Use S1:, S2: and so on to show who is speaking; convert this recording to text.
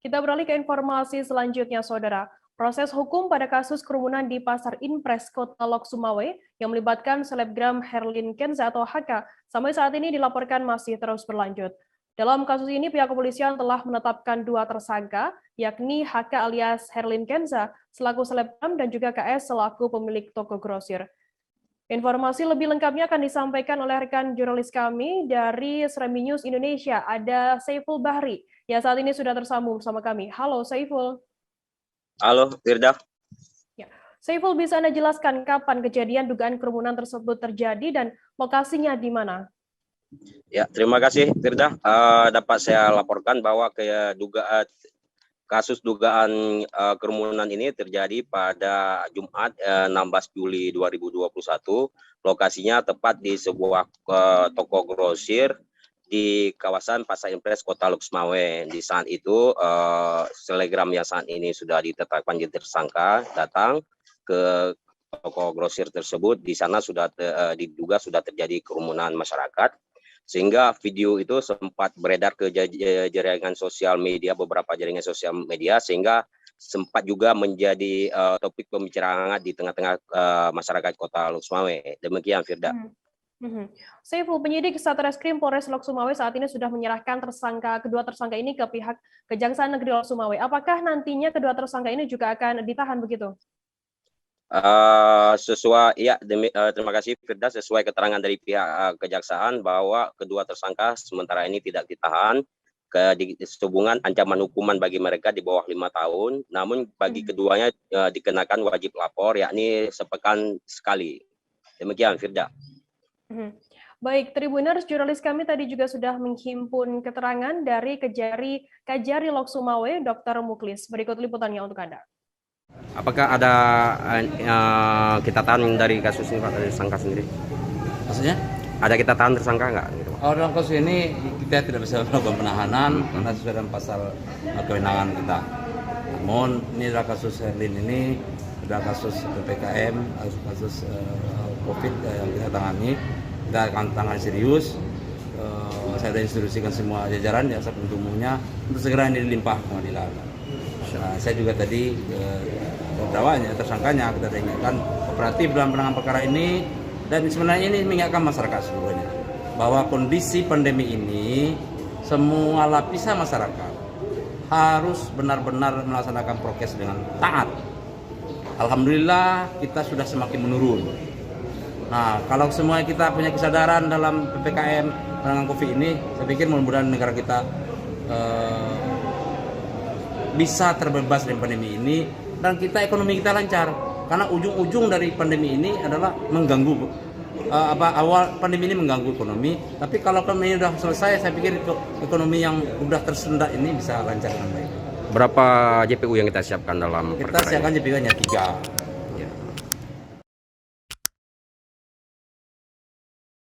S1: Kita beralih ke informasi selanjutnya, Saudara. Proses hukum pada kasus kerumunan di Pasar Impres Kota Lok Sumawe yang melibatkan selebgram Herlin Kenza atau HK sampai saat ini dilaporkan masih terus berlanjut. Dalam kasus ini, pihak kepolisian telah menetapkan 2 tersangka, yakni HK alias Herlin Kenza selaku selebgram dan juga KS selaku pemilik toko grosir. Informasi lebih lengkapnya akan disampaikan oleh rekan jurnalis kami dari Sremi News Indonesia, ada Saiful Bahri, yang saat ini sudah tersambung bersama kami. Halo Saiful.
S2: Halo Firda.
S1: Ya. Saiful, bisa Anda jelaskan kapan kejadian dugaan kerumunan tersebut terjadi dan lokasinya di mana?
S2: Ya, terima kasih Firda. Dapat saya laporkan bahwa kasus dugaan kerumunan ini terjadi pada Jumat 16 Juli 2021. Lokasinya tepat di sebuah toko grosir di kawasan Pasar Impres Kota Lok Sumawe. Di saat itu selebgram yang saat ini sudah ditetapkan jadi tersangka datang ke toko grosir tersebut. Di sana sudah diduga sudah terjadi kerumunan masyarakat, sehingga video itu sempat beredar ke jaringan sosial media, beberapa jaringan sosial media, sehingga sempat juga menjadi topik pembicaraan hangat di tengah-tengah masyarakat Kota Lok Sumawe. Demikian Firda.
S1: Saiful, penyidik Satreskrim Polres Lok Sumawe saat ini sudah menyerahkan kedua tersangka ini ke pihak Kejaksaan Negeri Lok Sumawe. Apakah nantinya kedua tersangka ini juga akan ditahan begitu?
S2: Terima kasih Firda. Sesuai keterangan dari pihak kejaksaan bahwa kedua tersangka sementara ini tidak ditahan sehubungan ancaman hukuman bagi mereka di bawah 5 tahun. Namun bagi keduanya dikenakan wajib lapor, yakni sepekan sekali. Demikian Firda.
S1: Baik, Tribuners, jurnalis kami tadi juga sudah menghimpun keterangan dari Kajari Lok Sumawe, Dr. Muklis. Berikut liputannya untuk Anda.
S2: Apakah ada catatan dari kasus ini Pak, dari tersangka sendiri?
S3: Maksudnya?
S2: Ada catatan tersangka nggak?
S3: Dalam kasus ini kita tidak bisa melakukan penahanan karena sesuai dengan pasal kewenangan kita. Namun ini adalah kasus Herlin ini, adalah kasus PPKM, kasus COVID yang kita tangani. Kita akan tangani serius. Saya sudah instruksikan semua jajaran jaksa penuntut umumnya untuk segera dilimpah ke pengadilan. Nah, saya juga tadi terdakwanya, tersangkanya kita ingatkan kooperatif dalam penanganan perkara ini, dan sebenarnya ini mengingatkan masyarakat seluruhnya bahwa kondisi pandemi ini semua lapisan masyarakat harus benar-benar melaksanakan prokes dengan taat. Alhamdulillah kita sudah semakin menurun. Nah, kalau semua kita punya kesadaran dalam PPKM penanganan COVID ini, saya pikir mudah-mudahan negara kita bisa terbebas dari pandemi ini dan ekonomi kita lancar. Karena ujung-ujung dari pandemi ini adalah mengganggu awal pandemi ini mengganggu ekonomi, tapi kalau ekonomi sudah selesai, saya pikir ekonomi yang sudah tersendat ini bisa lancar dengan baik.
S2: Berapa JPU yang kita siapkan dalam
S3: Kita siapkan JPU-nya 3.